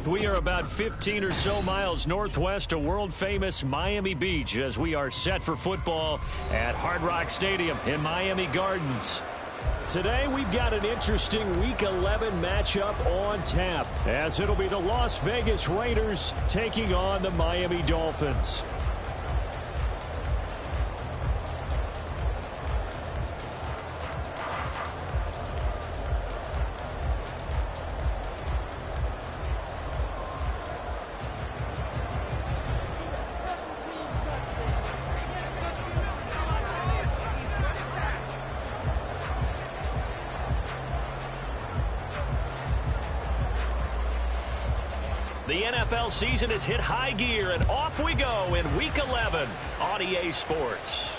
We are about 15 or so miles northwest of world-famous Miami Beach as we are set for football at Hard Rock Stadium in Miami Gardens. Today, we've got an interesting Week 11 matchup on tap, as it'll be the Las Vegas Raiders taking on the Miami Dolphins. The NFL season has hit high gear, and off we go in Week 11 on EA Sports.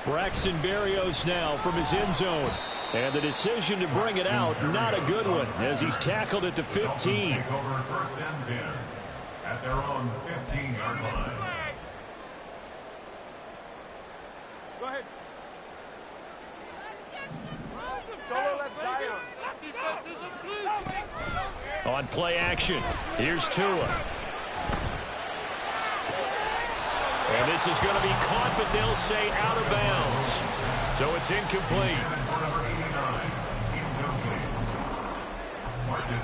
Braxton Berrios now from his end zone. And the decision to bring it out, not a good one, as he's tackled at the 15. Take over first and 10 at their own 15-yard line. Go ahead. On play action, here's Tua. And this is going to be caught, but they'll say out of bounds. So it's incomplete.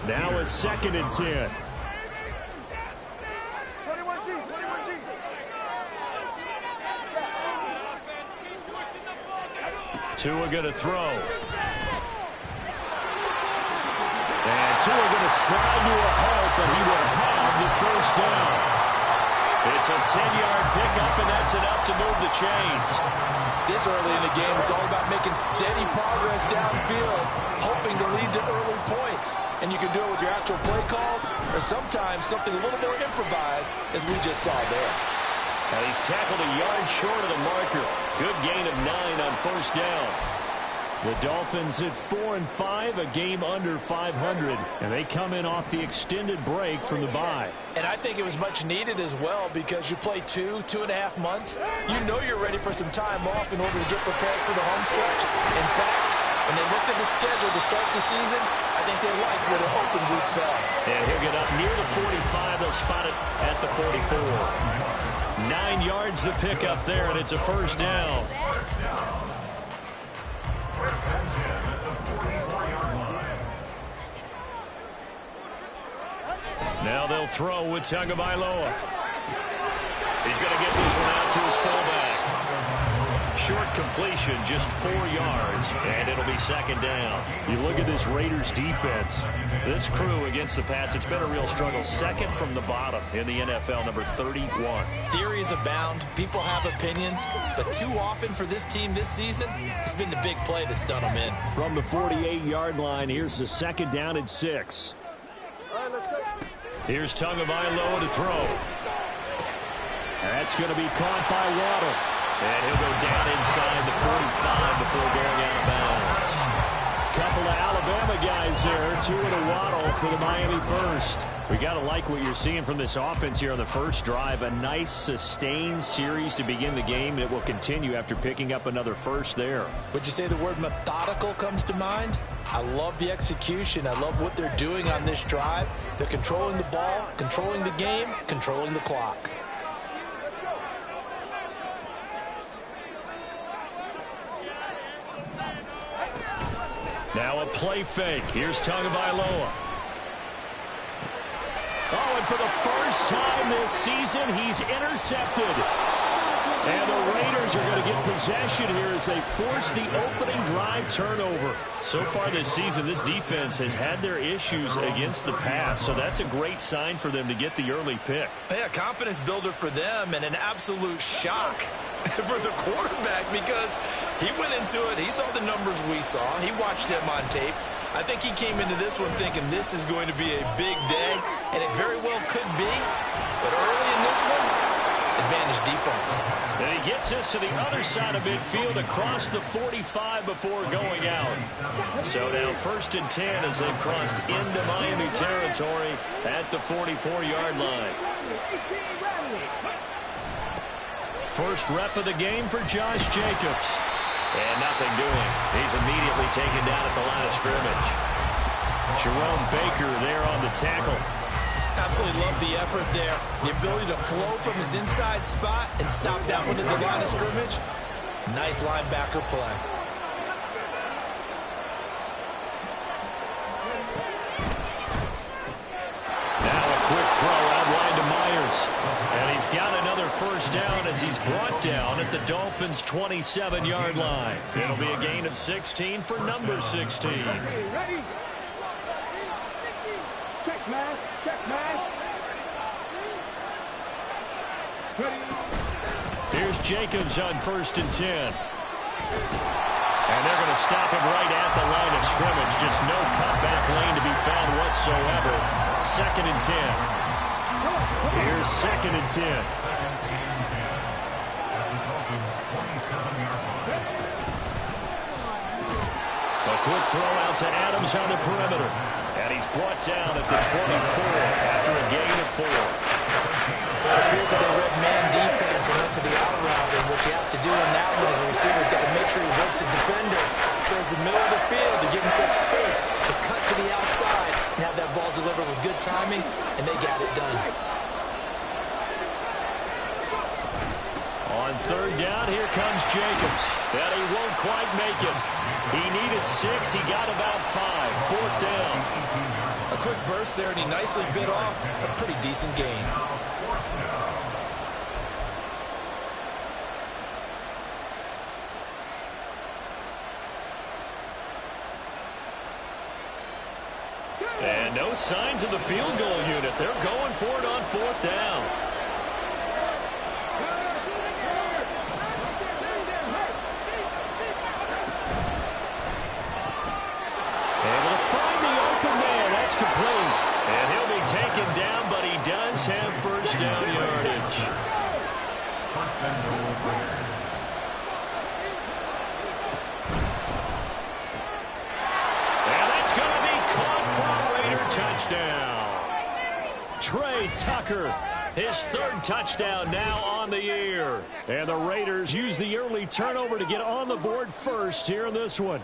Now a 2nd and 10. 21G. Tua going to throw. And Tua going to slide to a halt, but he will have the first down. It's a 10-yard pickup, and that's enough to move the chains. This early in the game, it's all about making steady progress downfield, hoping to lead to early points. And you can do it with your actual play calls, or sometimes something a little more improvised, as we just saw there. And he's tackled a yard short of the marker. Good gain of 9 on first down. The Dolphins at 4-5, a game under 500, and they come in off the extended break from the bye. And I think it was much needed as well, because you play 2.5 months. You know you're ready for some time off in order to get prepared for the home stretch. In fact, when they looked at the schedule to start the season, I think they liked where the open week fell. And he'll get up near the 45. They'll spot it at the 44. 9 yards the pickup there, and it's a first down. Now they'll throw with Tagovailoa. He's going to get this one out to his fullback. Short completion, just 4 yards, and it'll be 2nd down. You look at this Raiders defense. This crew against the pass, it's been a real struggle. 2nd from the bottom in the NFL, number 31. Theories abound. People have opinions. But too often for this team this season, it's been the big play that's done them in. From the 48-yard line, here's the 2nd down and 6. All right, let's go. Here's Tagovailoa to throw. That's going to be caught by Waddle. And he'll go down inside the 45 before going out of bounds. Couple of Alabama guys there, Tua and Waddle for the Miami first. We got to like what you're seeing from this offense here on the first drive. A nice, sustained series to begin the game that will continue after picking up another first there. Would you say the word methodical comes to mind? I love the execution. I love what they're doing on this drive. They're controlling the ball, controlling the game, controlling the clock. Now a play fake. Here's Tagovailoa. Oh, and for the first time this season, he's intercepted. And the Raiders are going to get possession here as they force the opening drive turnover. So far this season, this defense has had their issues against the pass, so that's a great sign for them to get the early pick. Yeah, confidence builder for them, and an absolute shock for the quarterback, because he went into it, he saw the numbers we saw, he watched them on tape. I think he came into this one thinking this is going to be a big day, and it very well could be. But early in this one, advantage defense. And he gets us to the other side of midfield across the 45 before going out. So now 1st and 10 as they've crossed into Miami territory at the 44-yard line. First rep of the game for Josh Jacobs. And nothing doing. He's immediately taken down at the line of scrimmage. Jerome Baker there on the tackle. Absolutely love the effort there. The ability to flow from his inside spot and stop that one at the line of scrimmage. Nice linebacker play. Now a quick throw outline to Myers. And he's got another first down as he's brought down at the Dolphins' 27-yard line. It'll be a gain of 16 for number 16. Ready? Check, man. Check, man. Ready? Here's Jacobs on 1st and 10. And they're going to stop him right at the line of scrimmage. Just no cutback lane to be found whatsoever. 2nd and 10. Here's 2nd and 10. A quick throw out to Adams on the perimeter. And he's brought down at the 24 after a gain of 4. It appears that they read man defense and went to the out route, and what you have to do in that one as a receiver's got to make sure he works the defender towards the middle of the field to give himself space to cut to the outside and have that ball delivered with good timing, and they got it done. On 3rd down, here comes Jacobs. And he won't quite make it. He needed 6. He got about 5. 4th down. A quick burst there, and he nicely bit off a pretty decent gain. And no signs of the field goal unit. They're going for it on 4th down. Able to find the open man. That's complete. And he'll be taken down, but he does have first down yardage. First and goal, Raiders. And that's going to be caught for a Raider touchdown. Trey Tucker, his 3rd touchdown now on the year. And the Raiders use the early turnover to get on the board first here in this one.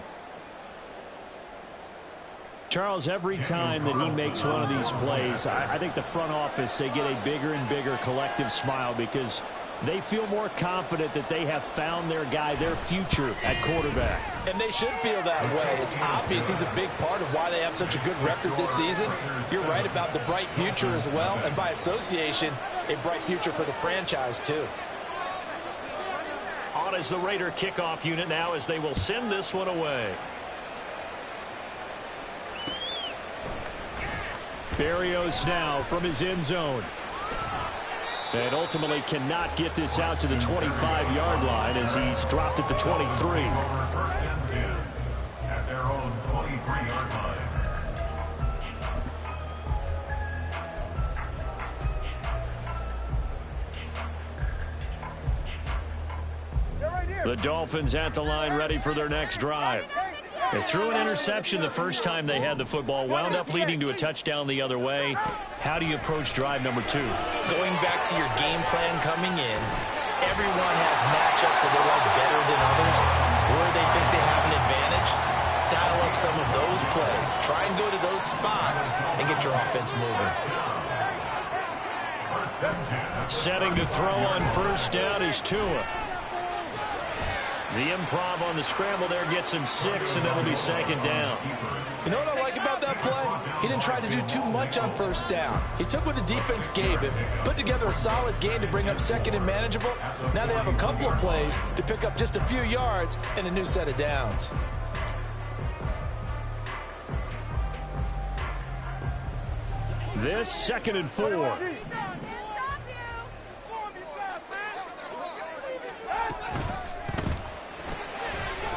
Charles, every time that he makes one of these plays, I think the front office, they get a bigger and bigger collective smile because they feel more confident that they have found their guy, their future at quarterback. And they should feel that way. It's obvious he's a big part of why they have such a good record this season. You're right about the bright future as well, and by association, a bright future for the franchise too. On is the Raider kickoff unit now as they will send this one away. Berrios now from his end zone. And ultimately cannot get this out to the 25-yard line as he's dropped at the 23. First and 10 at their own 23-yard line. The Dolphins at the line ready for their next drive. They threw an interception the first time they had the football, wound up leading to a touchdown the other way. How do you approach drive number 2? Going back to your game plan coming in, everyone has matchups that they like better than others, where they think they have an advantage. Dial up some of those plays. Try and go to those spots and get your offense moving. Setting to throw on first down is Tua. The improv on the scramble there gets him 6, and that'll be 2nd down. You know what I like about that play? He didn't try to do too much on first down. He took what the defense gave him, put together a solid game to bring up 2nd and manageable. Now they have a couple of plays to pick up just a few yards and a new set of downs. This 2nd and 4.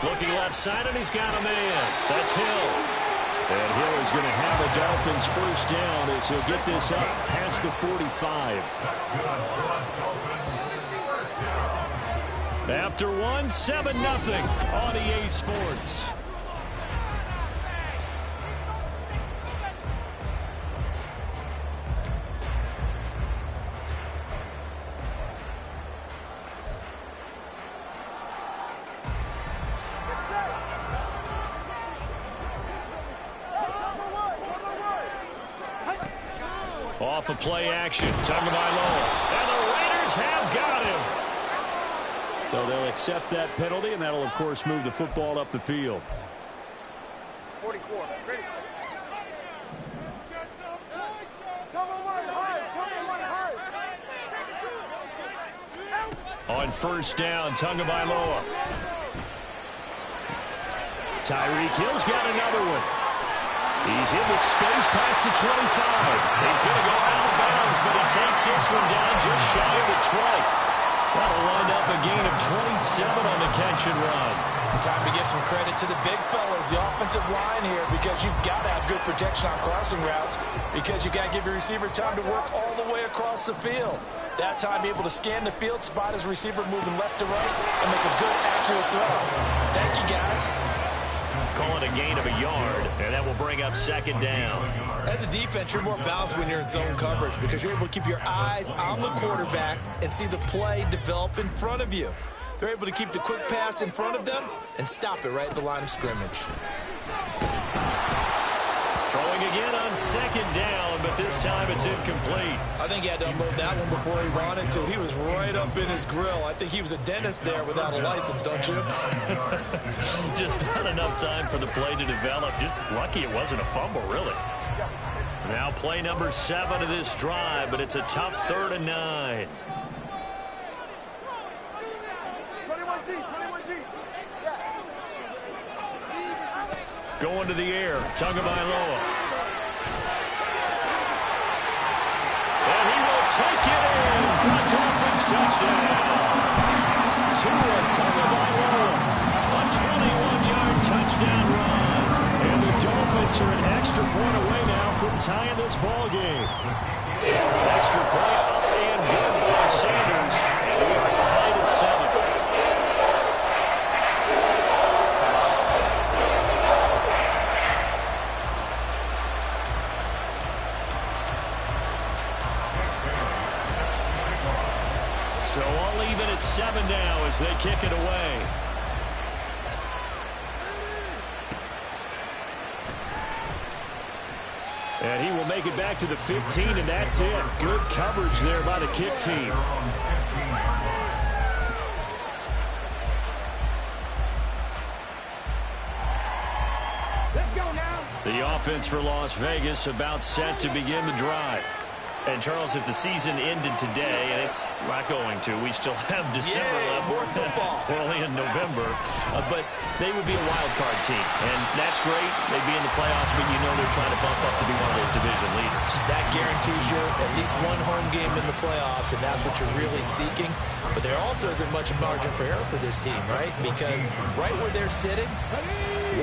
Looking left side, and he's got a man. That's Hill. And Hill is going to have a Dolphins first down as he'll get this up past the 45. After 1, 7-0 on EA Sports. Off of play action. Tagovailoa. And the Raiders have got him. So they'll accept that penalty, and that'll, of course, move the football up the field. 44. Ready. On first down, Tagovailoa. Tyreek Hill's got another one. He's in the space past the 25. He's going to go out of bounds, but he takes this one down just shy of the 20. That'll wind up a gain of 27 on the catch and run. Time to give some credit to the big fellas, the offensive line here, because you've got to have good protection on crossing routes, because you've got to give your receiver time to work all the way across the field. That time, be able to scan the field, spot his receiver moving left to right, and make a good, accurate throw. Thank you, guys. Call it a gain of a yard, and that will bring up second down. As a defense, you're more balanced when you're in zone coverage because you're able to keep your eyes on the quarterback and see the play develop in front of you. They're able to keep the quick pass in front of them and stop it right at the line of scrimmage. Throwing again on second down, but this time it's incomplete. I think he had to unload that one before he wanted to. He was right up in his grill. I think he was a dentist there without a license, don't you? Just not enough time for the play to develop. Just lucky it wasn't a fumble, really. Now play number 7 of this drive, but it's a tough 3rd and 9. 21G, 21G. Going to the air, Tagovailoa. And he will take it in for a Dolphins touchdown. Tua Tagovailoa, a 21-yard touchdown run. And the Dolphins are an extra point away now from tying this ball game. Extra point up and good by Sanders. And we are tied at 7. So all even at 7 now as they kick it away. And he will make it back to the 15, and that's it. Good coverage there by the kick team. Let's go now. The offense for Las Vegas about set to begin the drive. And, Charles, if the season ended today, and it's not going to, we still have December left. More football. We're only in November. But they would be a wild card team. And that's great. They'd be in the playoffs, but you know they're trying to bump up to be one of those division leaders. That guarantees you at least one home game in the playoffs, and that's what you're really seeking. But there also isn't much margin for error for this team, right? Because right where they're sitting,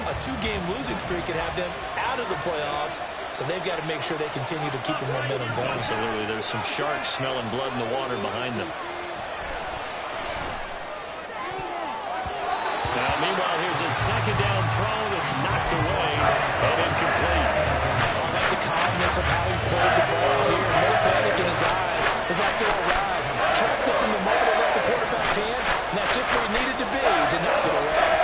a 2-game losing streak could have them out of the playoffs. So they've got to make sure they continue to keep the momentum going. Absolutely. There's some sharks smelling blood in the water behind them. Now, meanwhile, here's a second down throw that's knocked away and incomplete. I like the calmness of how he played the ball here. No panic in his eyes as that throw arrived. Tracked it from the moment it left the quarterback's hand, and that's just where he needed to be to knock it away.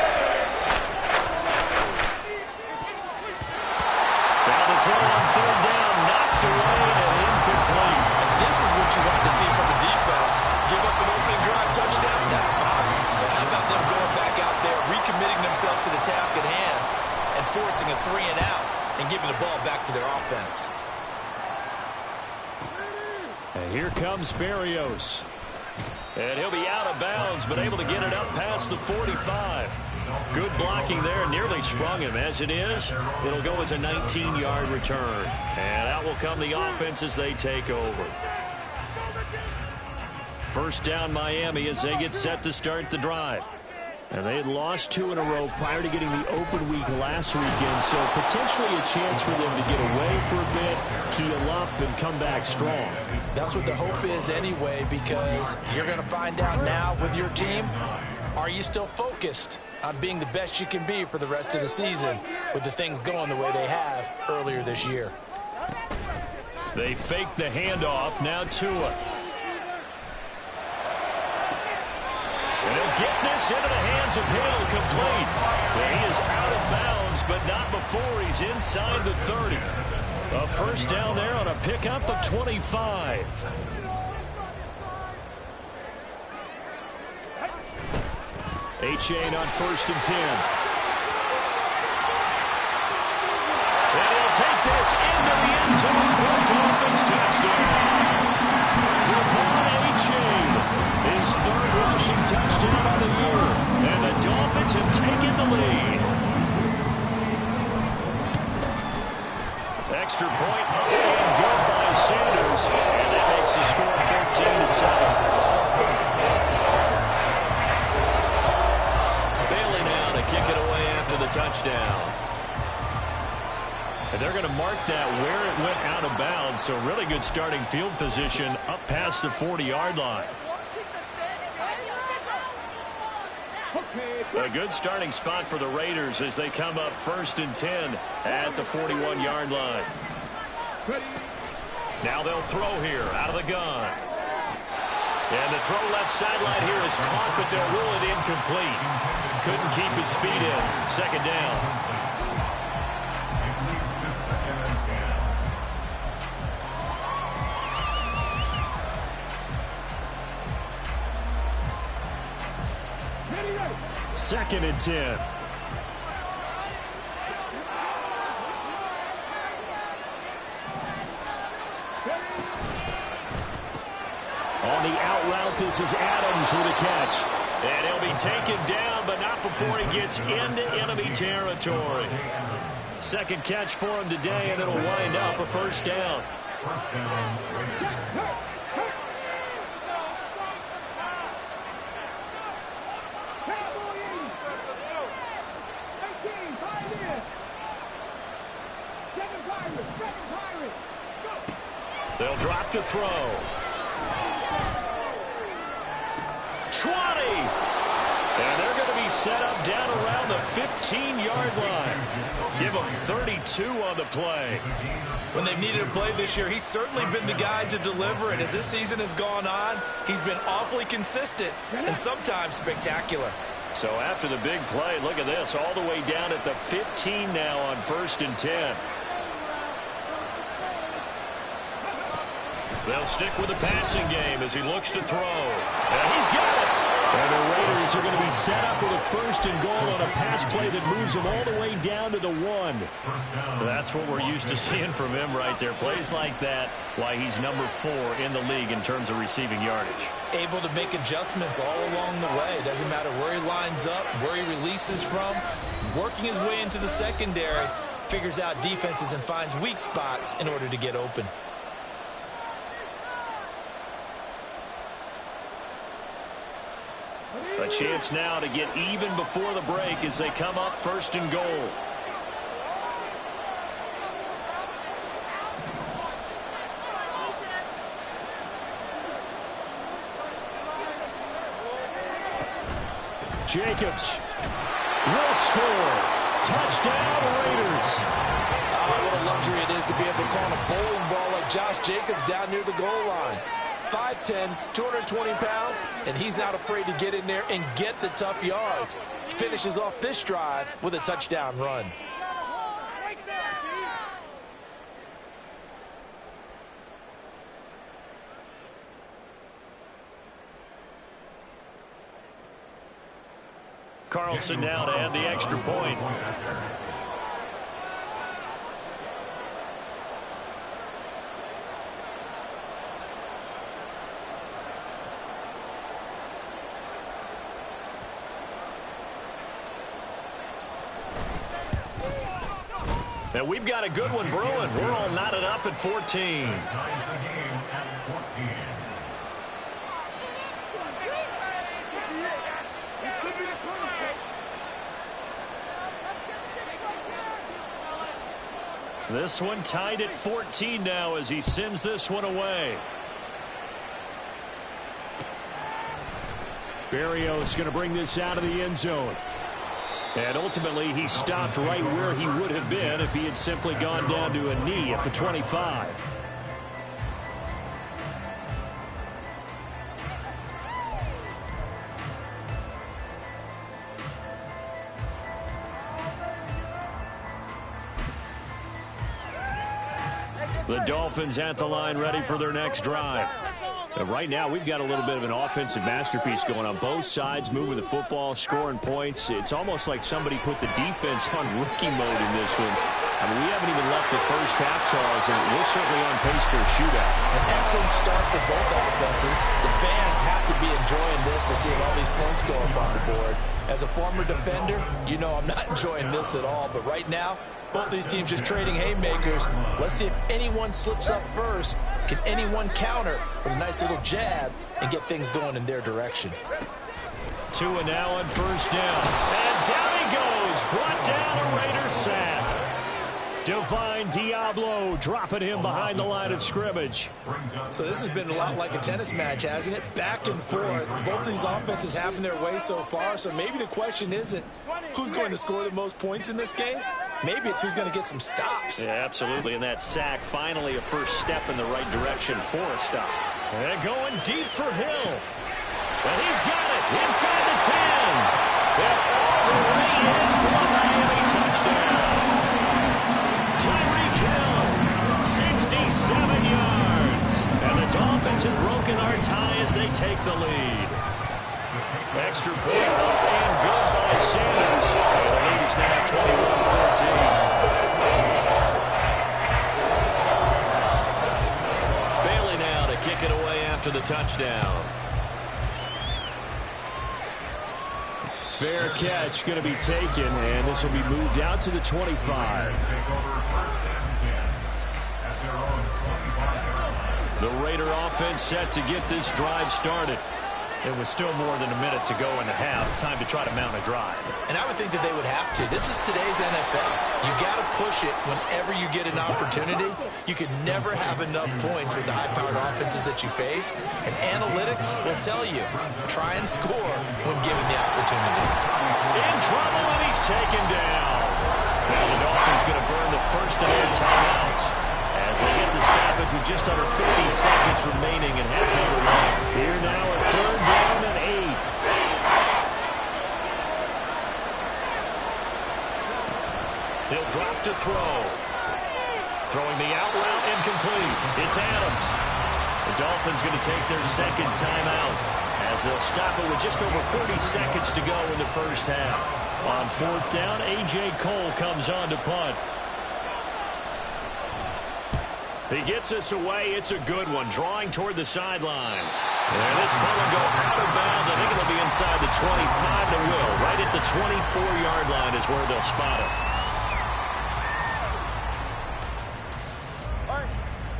Throw on 3rd down, knocked away and incomplete. And this is what you want to see from the defense. Give up an opening drive touchdown, that's fine. But how about them going back out there, recommitting themselves to the task at hand, and forcing a 3 and out, and giving the ball back to their offense. And here comes Berrios. And he'll be out of bounds, but able to get it up past the 45. Good blocking there, nearly sprung him. As it is, it'll go as a 19-yard return. And out will come the offense as they take over. First down Miami as they get set to start the drive. And they had lost 2 in a row prior to getting the open week last weekend, so potentially a chance for them to get away for a bit, keel up, and come back strong. That's what the hope is anyway, because you're going to find out now with your team, are you still focused on being the best you can be for the rest of the season with the things going the way they have earlier this year? They fake the handoff, now Tua. And he'll get this into the hands of Hill, complete. Well, he is out of bounds, but not before he's inside the 30. A first down there on a pickup of 25. Achane on 1st and 10. And he'll take this into the end zone for a Dolphins touchdown. Devon Achane, his 3rd rushing touchdown on the year. And the Dolphins have taken the lead. Extra point up and good by Sanders. And that makes the score 14-7. Bailey now to kick it away after the touchdown. And they're going to mark that where it went out of bounds. So really good starting field position up past the 40-yard line. A good starting spot for the Raiders as they come up 1st and 10 at the 41-yard line. Now they'll throw here out of the gun. And the throw left sideline here is caught, but they'll rule it incomplete. Couldn't keep his feet in. 2nd down. Second and 10. On the out route, this is Adams with a catch. And he'll be taken down, but not before he gets into enemy territory. 2nd catch for him today, and it'll wind up a 1st down. First down, Raiders. They'll drop to throw. 20. And they're going to be set up down around the 15-yard line. Give them 32 on the play. When they've needed a play this year, he's certainly been the guy to deliver it. As this season has gone on, he's been awfully consistent and sometimes spectacular. So after the big play, look at this, all the way down at the 15 now on 1st and 10. They'll stick with the passing game as he looks to throw. And he's got it. And the Raiders are going to be set up with a 1st and goal on a pass play that moves them all the way down to the 1. That's what we're used to seeing from him right there. Plays like that, why he's number 4 in the league in terms of receiving yardage. Able to make adjustments all along the way. Doesn't matter where he lines up, where he releases from. Working his way into the secondary, figures out defenses and finds weak spots in order to get open. A chance now to get even before the break as they come up 1st and goal. Jacobs will score. Touchdown, Raiders. What a luxury it is to be able to call a bowling ball like Josh Jacobs down near the goal line. 5'10", 220 pounds, and he's not afraid to get in there and get the tough yards. He finishes off this drive with a touchdown run. Carlson now to add the extra point. And we've got a good one brewing. We're all knotted up at 14. Ties the game at 14. This one tied at 14 now as he sends this one away. Berrios going to bring this out of the end zone. And ultimately, he stopped right where he would have been if he had simply gone down to a knee at the 25. The Dolphins at the line ready for their next drive. Right now, we've got a little bit of an offensive masterpiece going on. Both sides moving the football, scoring points. It's almost like somebody put the defense on rookie mode in this one. I mean, we haven't even left the first half, Charles, and we're certainly on pace for a shootout. An excellent start for both offenses. The fans have to be enjoying this to see all these points go up on the board. As a former defender, you know I'm not enjoying this at all. But right now, both these teams just trading haymakers. Let's see if anyone slips up first. Can anyone counter with a nice little jab and get things going in their direction? Tua now on first down. And down he goes. Brought down a Raiders sack. Divine Diablo dropping him behind the line of scrimmage. So this has been a lot like a tennis match, hasn't it? Back and forth. Both these offenses having their way so far. So maybe the question isn't who's going to score the most points in this game. Maybe it's who's going to get some stops. Yeah, absolutely. And that sack, finally a first step in the right direction for a stop. And going deep for Hill. And he's got it inside the 10. And all the way in for a Miami touchdown. Tyreek Hill, 67 yards. And the Dolphins have broken our tie as they take the lead. Extra point up and good by Sanders. And the lead is now 21-14. Bailey now to kick it away after the touchdown. Fair catch going to be taken, and this will be moved out to the 25. The Raider offense set to get this drive started. It was still more than a minute to go in the half. Time to try to mount a drive. And I would think that they would have to. This is today's NFL. You got to push it whenever you get an opportunity. You could never have enough points with the high-powered offenses that you face. And analytics will tell you, try and score when given the opportunity. In trouble, and he's taken down. Now the Dolphins going to burn the first of their timeouts as they get the stoppage with just under 50 seconds remaining in half number one. Here now a third down and 8. He'll drop to throw. Throwing the out route incomplete. It's Adams. The Dolphins going to take their second timeout as they'll stop it with just over 40 seconds to go in the first half. On fourth down, A.J. Cole comes on to punt. He gets us away. It's a good one. Drawing toward the sidelines. And this punt will go out of bounds. I think it'll be inside the 25 to will. Right at the 24-yard line is where they'll spot it.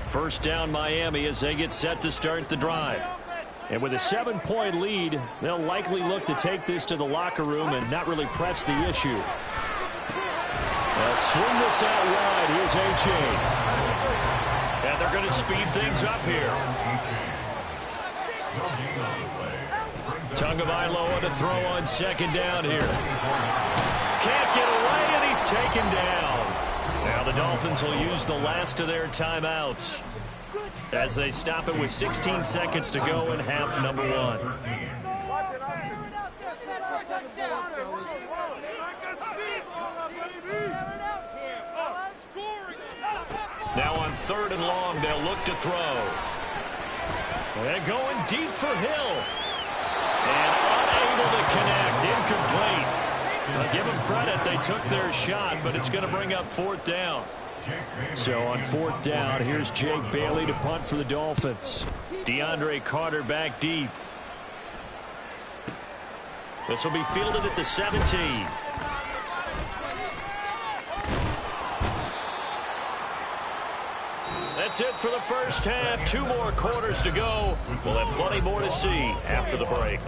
First down Miami as they get set to start the drive. And with a 7-point lead, they'll likely look to take this to the locker room and not really press the issue. They'll swing this out wide. Here's A.J. And they're going to speed things up here. Tagovailoa to throw on second down here. Can't get away, and he's taken down. Now the Dolphins will use the last of their timeouts as they stop it with 16 seconds to go in half number one. Now on third and long, they'll look to throw. They're going deep for Hill. And unable to connect. Incomplete. I'll give them credit. They took their shot, but it's going to bring up fourth down. So on fourth down, here's Jake Bailey to punt for the Dolphins. DeAndre Carter back deep. This will be fielded at the 17. That's it for the first half. 2 more quarters to go. We'll have plenty more to see after the break.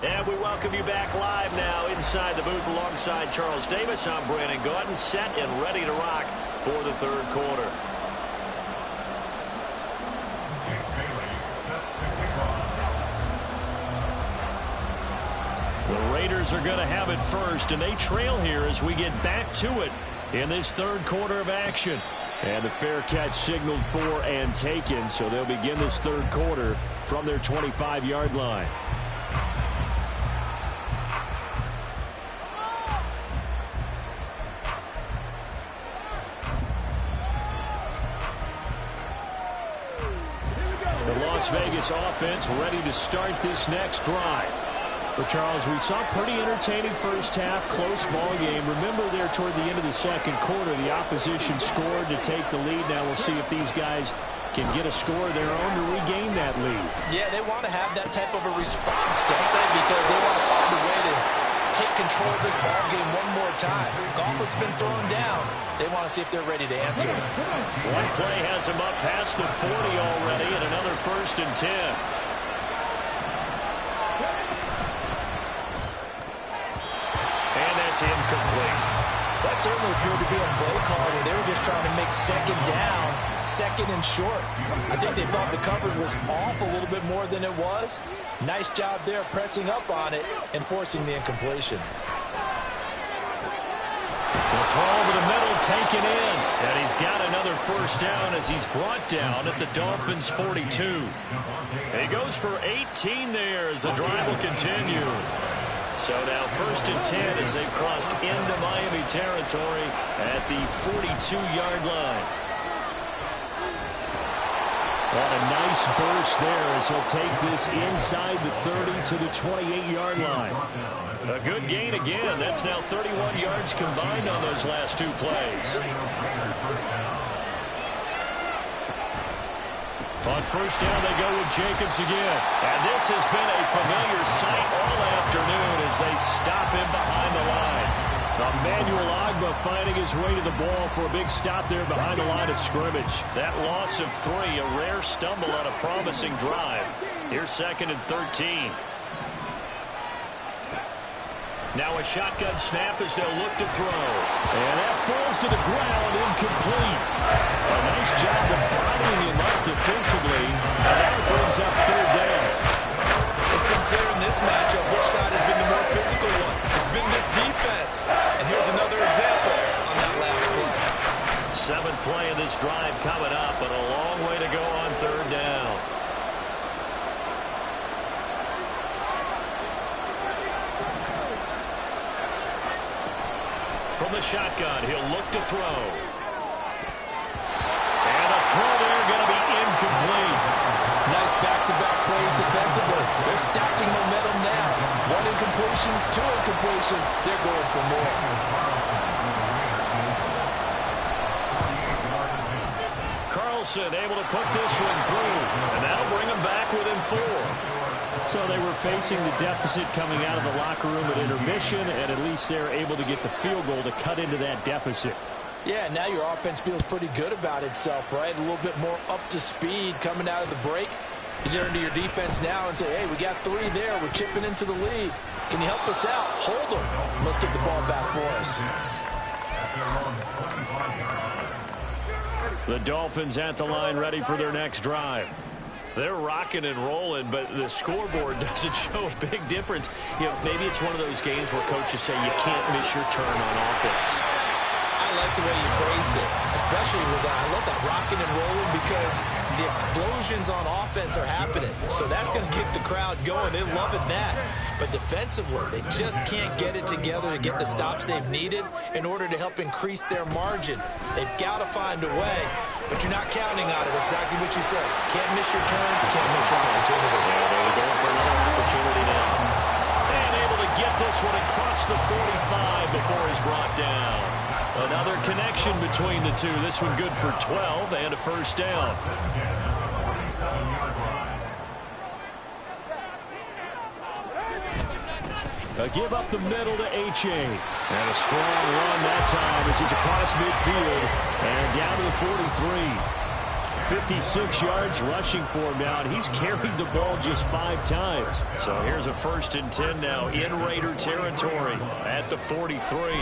And we welcome you back live now inside the booth alongside Charles Davis. I'm Brandon Gordon, set and ready to rock for the third quarter. The Raiders are going to have it first, and they trail here as we get back to it in this third quarter of action. And the fair catch signaled for and taken, so they'll begin this third quarter from their 25-yard line. The Las Vegas offense ready to start this next drive. But, Charles, we saw a pretty entertaining first half, close ball game. Remember there toward the end of the second quarter, the opposition scored to take the lead. Now we'll see if these guys can get a score of their own to regain that lead. Yeah, they want to have that type of a response, don't they? Because they want to find a way to take control of this ball game one more time. Gauntlet's been thrown down. They want to see if they're ready to answer it. One play has them up past the 40 already, and another 1st and 10. Incomplete. That certainly appeared to be a play call where they were just trying to make second down, second and short. I think they thought the coverage was off a little bit more than it was. Nice job there pressing up on it and forcing the incompletion. The throw over the middle taken in. And he's got another 1st down as he's brought down at the Dolphins' 42. He goes for 18 there as the drive will continue. So now 1st and 10 as they've crossed into Miami territory at the 42-yard line. What a nice burst there as he'll take this inside the 30 to the 28-yard line. A good gain again. That's now 31 yards combined on those last 2 plays. On 1st down, they go with Jacobs again. And this has been a familiar sight all afternoon as they stop him behind the line. Emmanuel Ogbah finding his way to the ball for a big stop there behind the line of scrimmage. That loss of 3, a rare stumble on a promising drive. Here's 2nd and 13. Now a shotgun snap as they'll look to throw. And that falls to the ground, incomplete. A nice job of bottling him up defensively. And that brings up 3rd down. It's been clear in this matchup which side has been the more physical one. It's been this defense. And here's another example on that last play. 7th play of this drive coming up, but a long way to go on 3rd down. From the shotgun, he'll look to throw. And a throw there going to be incomplete. Nice back-to-back plays defensively. They're stacking momentum now. 1 incompletion, 2 incompletion. They're going for more. Carlson able to put this one through. And that'll bring him back within 4. So they were facing the deficit coming out of the locker room at intermission, and at least they're able to get the field goal to cut into that deficit. Yeah, now your offense feels pretty good about itself, right? A little bit more up to speed coming out of the break. You turn to your defense now and say, hey, we got 3 there. We're chipping into the lead. Can you help us out? Hold them. Let's get the ball back for us. The Dolphins at the line ready for their next drive. They're rocking and rolling, but the scoreboard doesn't show a big difference. You know, maybe it's one of those games where coaches say you can't miss your turn on offense. I like the way you phrased it, especially with that. I love that rocking and rolling because the explosions on offense are happening. So that's going to get the crowd going. They're loving that. But defensively, they just can't get it together to get the stops they've needed in order to help increase their margin. They've got to find a way, but you're not counting on it. It's exactly what you said. Can't miss your turn, can't miss your opportunity. Yeah, they're going for another opportunity now. And able to get this one across the 45 before he's brought down. Another connection between the two. This one good for 12 and a 1st down. A give up the middle to H.A. And a strong run that time as he's across midfield and down to the 43. 56 yards rushing for him now, and he's carried the ball just 5 times. So here's a 1st and 10 now in Raider territory at the 43.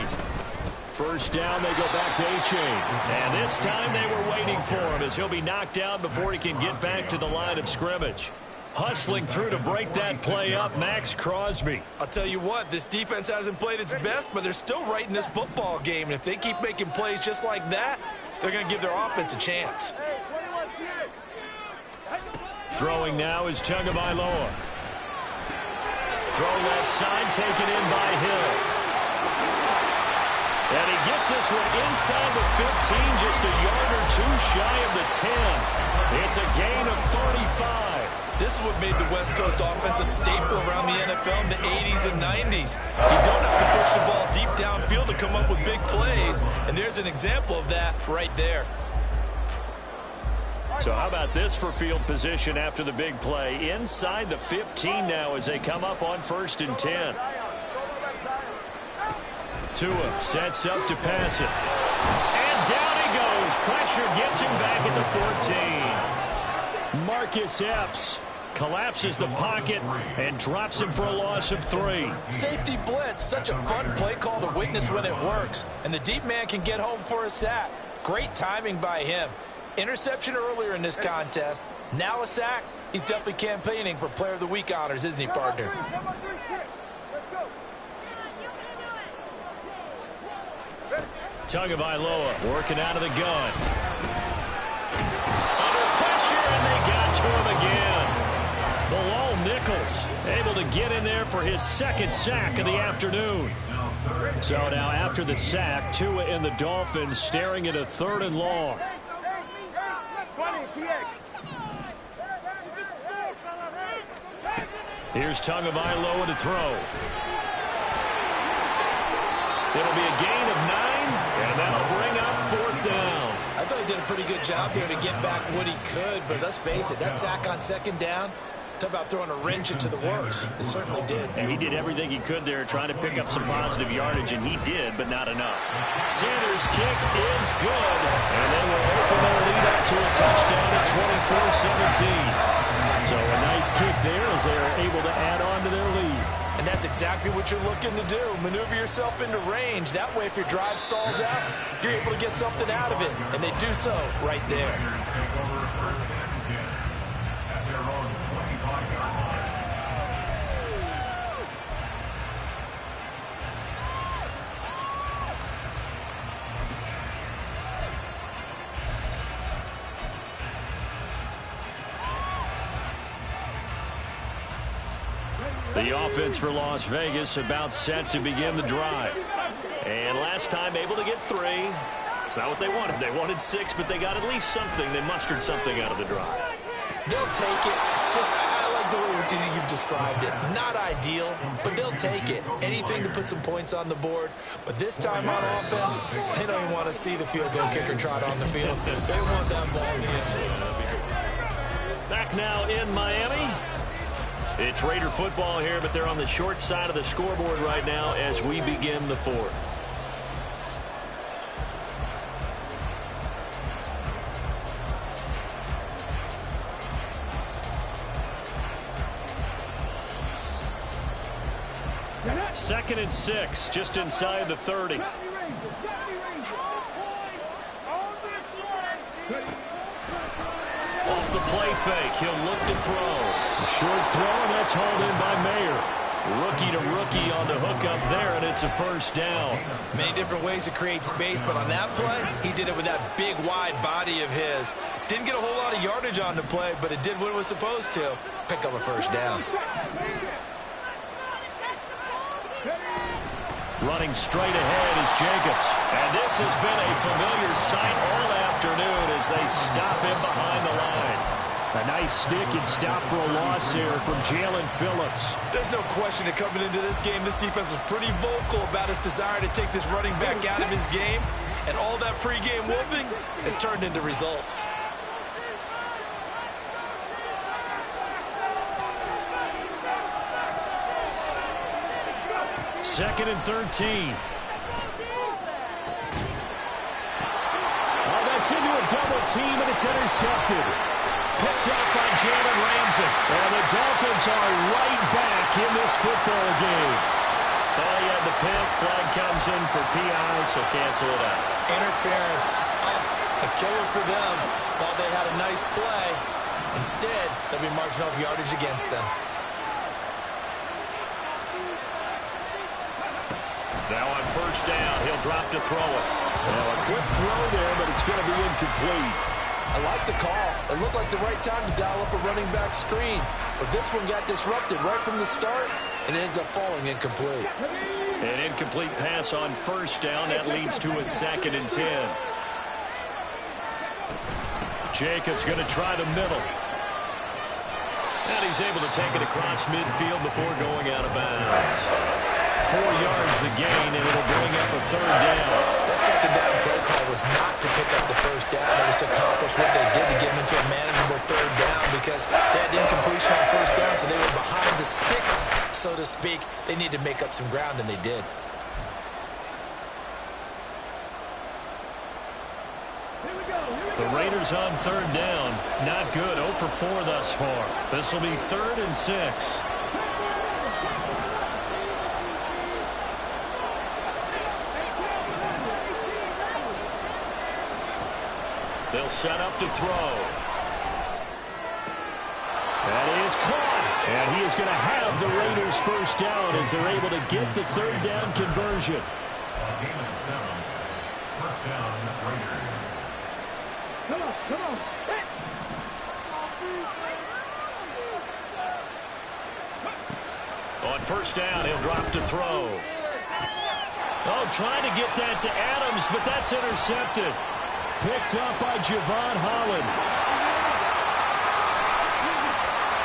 1st down, they go back to H.A. And this time they were waiting for him as he'll be knocked down before he can get back to the line of scrimmage. Hustling through to break that play up, Max Crosby. I'll tell you what, this defense hasn't played its best, but they're still right in this football game. And if they keep making plays just like that, they're going to give their offense a chance. Throwing now is Tagovailoa. Throw left side, taken in by Hill. And he gets this one inside the 15, just a yard or two shy of the 10. It's a gain of 35. This is what made the West Coast offense a staple around the NFL in the 80s and 90s. You don't have to push the ball deep downfield to come up with big plays, and there's an example of that right there. So how about this for field position after the big play? Inside the 15 now as they come up on 1st and 10. Tua sets up to pass it. And down he goes. Pressure gets him back at the 14. Marcus Epps collapses the pocket and drops him for a loss of 3. Safety blitz, such a fun play call to witness when it works. And the deep man can get home for a sack. Great timing by him. Interception earlier in this contest. Now a sack. He's definitely campaigning for Player of the Week honors, isn't he, partner? Tagovailoa working out of the gun. Under pressure, and they got to him again. Bilal Nichols able to get in there for his 2nd sack of the afternoon. So now after the sack, Tua and the Dolphins staring at a 3rd and long. Here's Tagovailoa to throw. It'll be a gain of 9, and that'll bring up 4th down. I thought he did a pretty good job there to get back what he could, but let's face it, that sack on 2nd down, talk about throwing a wrench into the works. It certainly did. And he did everything he could there trying to pick up some positive yardage, and he did, but not enough. Sanders' kick is good, and they will open their lead up to a touchdown at 24-17. So a nice kick there as they are able to add on to their lead. And that's exactly what you're looking to do. Maneuver yourself into range. That way, if your drive stalls out, you're able to get something out of it. And they do so right there. The offense for Las Vegas about set to begin the drive. And last time able to get 3. It's not what they wanted. They wanted 6, but they got at least something. They mustered something out of the drive. They'll take it. I like the way you've described it. Not ideal, but they'll take it. Anything to put some points on the board. But this time on offense, they don't even want to see the field goal kicker trot on the field. They want that ball in the end. Back now in Miami. It's Raider football here, but they're on the short side of the scoreboard right now as we begin the 4th. Second and 6, just inside the 30. Off the play fake, he'll look to throw. A short throw, and that's hauled in by Mayer. Rookie to rookie on the hook up there, and it's a 1st down. Many different ways to create space, but on that play, he did it with that big, wide body of his. Didn't get a whole lot of yardage on the play, but it did what it was supposed to. Pick up a 1st down. Running straight ahead is Jacobs. And this has been a familiar sight all afternoon as they stop him behind the line. A nice stick and stop for a loss here from Jalen Phillips. There's no question that coming into this game, this defense was pretty vocal about its desire to take this running back out of his game. And all that pregame wolfing has turned into results. Second and 13. Oh, that's into a double team, and it's intercepted. Picked up by Jalen Ramsey. And the Dolphins are right back in this football game. Thought he had the pick. Flag comes in for PI, so cancel it out. Interference. A killer for them. Thought they had a nice play. Instead, they'll be marching off yardage against them. Now on first down, he'll drop to throw it. Now a quick throw there, but it's going to be incomplete. I like the call. It looked like the right time to dial up a running back screen. But this one got disrupted right from the start and ends up falling incomplete. An incomplete pass on first down. That leads to a 2nd and 10. Jacobs going to try the middle. And he's able to take it across midfield before going out of bounds. 4 yards the gain, and it'll bring up a 3rd down. That 2nd down play call was not to pick up the first down. It was to accomplish what they did to get them into a manageable 3rd down because they had incompletion on first down, so they were behind the sticks, so to speak. They needed to make up some ground, and they did. The Raiders on 3rd down. Not good. 0 for 4 thus far. This will be 3rd and 6. They'll set up to throw. That is caught. And he is going to have the Raiders first down as they're able to get the 3rd down conversion. Game of 7. First down, Raiders. Come on, come on. On first down, he'll drop to throw. Oh, trying to get that to Adams, but that's intercepted. Picked up by Javon Holland.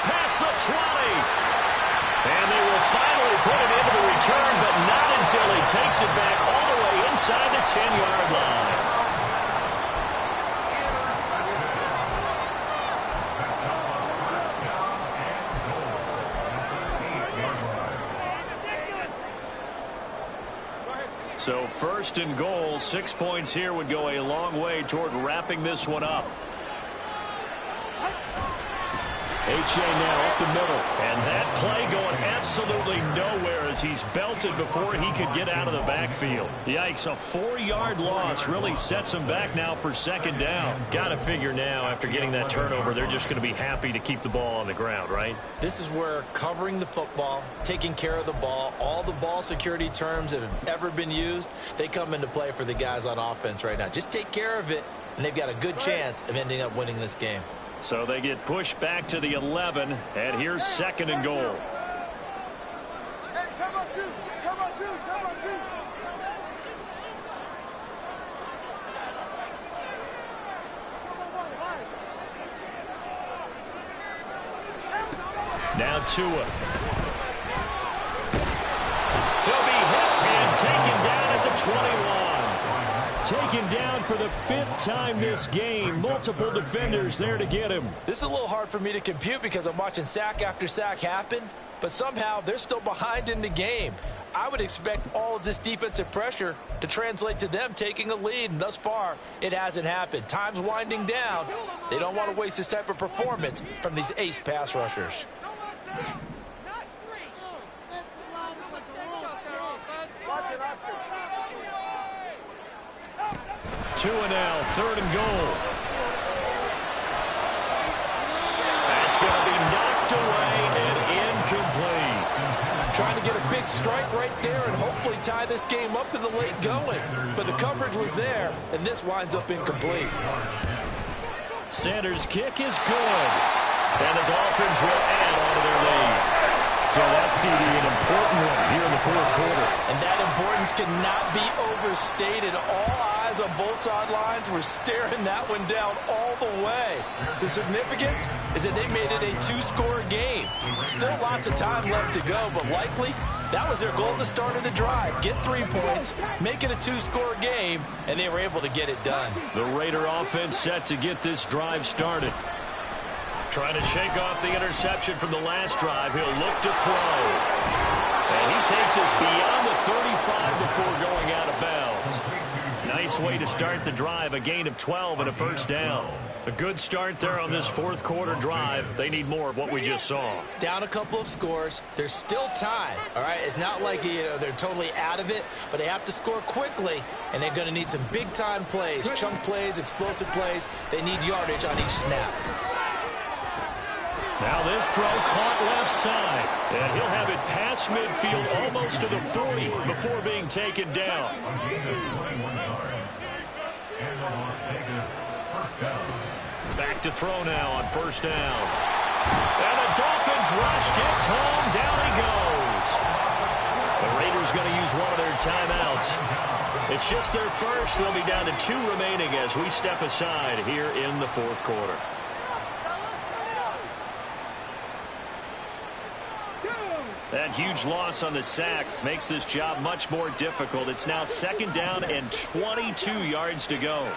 Past the 20. And they will finally put it into the return, but not until he takes it back all the way inside the 10-yard line. So 1st and goal, 6 points here would go a long way toward wrapping this one up. H.A. now up the middle. And that play going absolutely nowhere as he's belted before he could get out of the backfield. Yikes, a 4-yard loss really sets him back now for 2nd down. Got to figure now after getting that turnover, they're just going to be happy to keep the ball on the ground, right? This is where covering the football, taking care of the ball, all the ball security terms that have ever been used, they come into play for the guys on offense right now. Just take care of it, and they've got a good chance of ending up winning this game. So they get pushed back to the 11, and here's 2nd and goal. Hey, come on, two. Come on, two. Come on, two. Now Tua. He'll be hit and taken down at the 21. Taken down for the 5th time this game. Multiple defenders there to get him. This is a little hard for me to compute because I'm watching sack after sack happen, but somehow they're still behind in the game. I would expect all of this defensive pressure to translate to them taking a lead, and thus far, it hasn't happened. Time's winding down. They don't want to waste this type of performance from these ace pass rushers. 2 now, 3rd and goal. That's going to be knocked away and incomplete. Trying to get a big strike right there and hopefully tie this game up in the late going. But the coverage was there, and this winds up incomplete. Sanders' kick is good. And the Dolphins will add on to their lead. So that's an important one here in the 4th quarter. And that importance cannot be overstated. All eyes on both sidelines were staring that one down all the way. The significance is that they made it a 2-score game. Still lots of time left to go, but likely that was their goal at the start of the drive. Get 3 points, make it a 2-score game, and they were able to get it done. The Raider offense set to get this drive started. Trying to shake off the interception from the last drive. He'll look to throw. And he takes us beyond the 35 before going out of bounds. Nice way to start the drive. A gain of 12 and a first down. A good start there on this 4th quarter drive. They need more of what we just saw. Down a couple of scores. There's still time. All right, it's not like they're totally out of it, but they have to score quickly, and they're going to need some big-time plays, chunk plays, explosive plays. They need yardage on each snap. Now this throw caught left side. And he'll have it past midfield almost to the 40 before being taken down. A gain of 21 yards. And the Las Vegas first down. Back to throw now on first down. And the Dolphins rush gets home. Down he goes. The Raiders going to use one of their timeouts. It's just their first. They'll be down to 2 remaining as we step aside here in the fourth quarter. That huge loss on the sack makes this job much more difficult. It's now second down and 22 yards to go.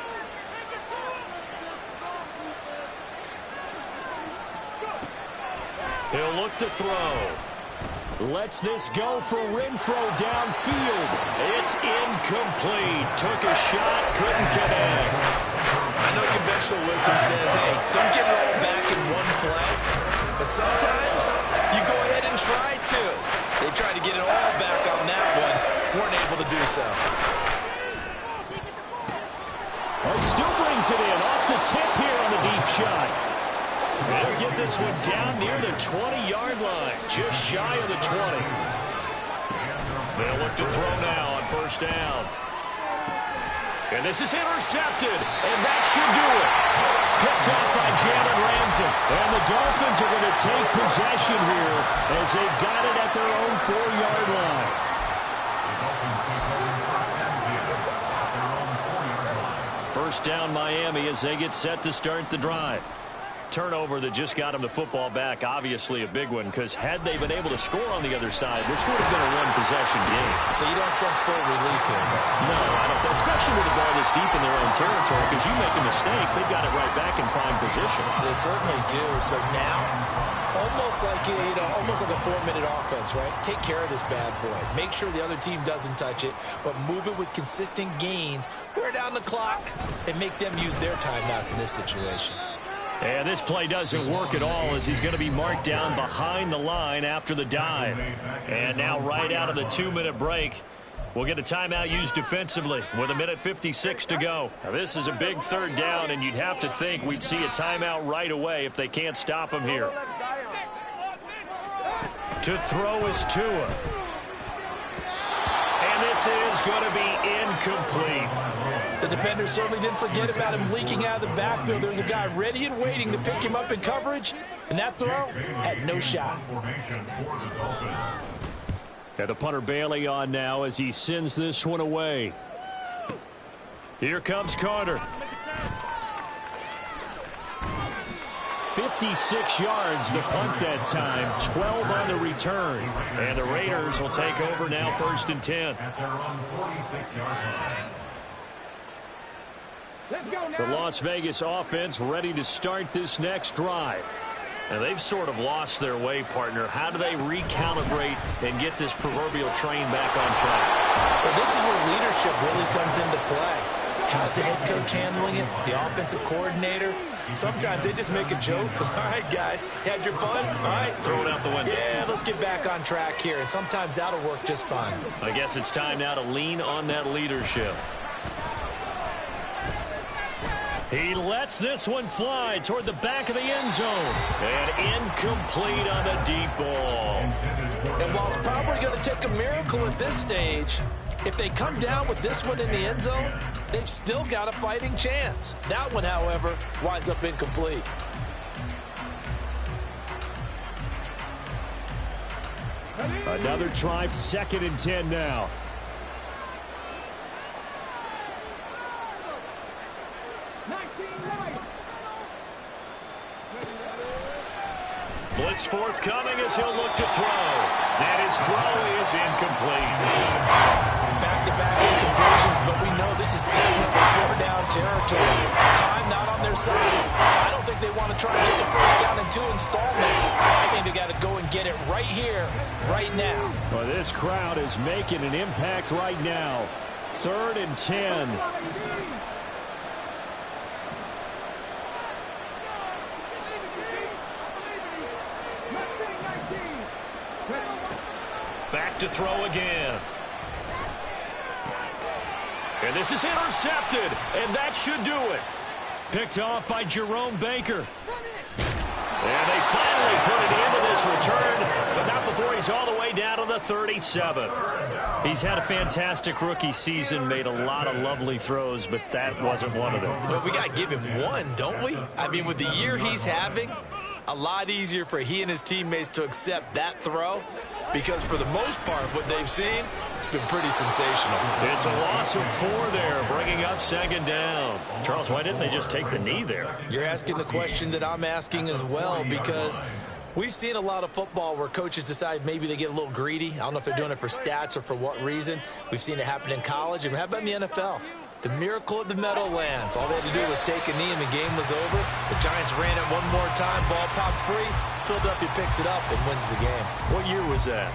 He'll look to throw. Lets this go for Renfro downfield. It's incomplete. Took a shot, couldn't connect. I know conventional wisdom says, hey, don't get it all back in one play. But sometimes you go ahead and try to. They tried to get it all back on that one. Weren't able to do so. Still brings it in off the tip here on the deep shot. They'll get this one down near the 20-yard line, just shy of the 20. They'll look to throw now on first down. And this is intercepted, and that should do it. Picked up by Jalen Ramsey. And the Dolphins are going to take possession here as they've got it at their own 4-yard line. First down Miami as they get set to start the drive. Turnover that just got them the football back, obviously a big one, because had they been able to score on the other side, this would have been a one-possession game. So you don't sense full relief here, though? No, I don't, especially with the ball this deep in their own territory, because you make a mistake, they've got it right back in prime position. They certainly do. So now, almost like a 4-minute offense, right? Take care of this bad boy. Make sure the other team doesn't touch it, but move it with consistent gains. Wear down the clock and make them use their timeouts in this situation. And this play doesn't work at all as he's going to be marked down behind the line after the dive. And now right out of the 2-minute break, we'll get a timeout used defensively with 1:56 to go. Now this is a big third down, and you'd have to think we'd see a timeout right away if they can't stop him here. To throw is Tua. And this is going to be incomplete. The defender certainly didn't forget about him leaking out of the backfield. There's a guy ready and waiting to pick him up in coverage, and that throw had no shot. And the punter Bailey on now as he sends this one away. Here comes Carter. 56 yards the punt that time, 12 on the return. And the Raiders will take over now, 1st and 10. At their own 46-yard line. The Las Vegas offense ready to start this next drive. Now they've sort of lost their way, partner. How do they recalibrate and get this proverbial train back on track? Well, this is where leadership really comes into play. How's the head coach handling it? The offensive coordinator? Sometimes they just make a joke. All right, guys, had your fun? All right. Throw it out the window. Yeah, let's get back on track here. And sometimes that'll work just fine. I guess it's time now to lean on that leadership. He lets this one fly toward the back of the end zone. And incomplete on the deep ball. And while it's probably going to take a miracle at this stage, if they come down with this one in the end zone, they've still got a fighting chance. That one, however, winds up incomplete. Another try, 2nd and 10 now. Blitz forthcoming as he'll look to throw. And his throw is incomplete. Back-to-back incompletions, but we know this is definitely 4-down territory. Time not on their side. I don't think they want to try to get the first down in 2 installments. I think they got to go and get it right here, right now. Well, this crowd is making an impact right now. 3rd and 10. Back to throw again. And this is intercepted, and that should do it. Picked off by Jerome Baker. And they finally put it into this return, but not before he's all the way down to the 37. He's had a fantastic rookie season, made a lot of lovely throws, but that wasn't one of them. Well, we got to give him one, don't we? I mean, with the year he's having, a lot easier for he and his teammates to accept that throw, because for the most part, what they've seen, it's been pretty sensational. It's a loss of 4 there, bringing up second down. Charles, why didn't they just take the knee there? You're asking the question that I'm asking as well, because we've seen a lot of football where coaches decide maybe they get a little greedy. I don't know if they're doing it for stats or for what reason. We've seen it happen in college, and how about in the NFL? The miracle of the Meadowlands. All they had to do was take a knee, and the game was over. The Giants ran it one more time. Ball popped free. Philadelphia picks it up and wins the game. What year was that?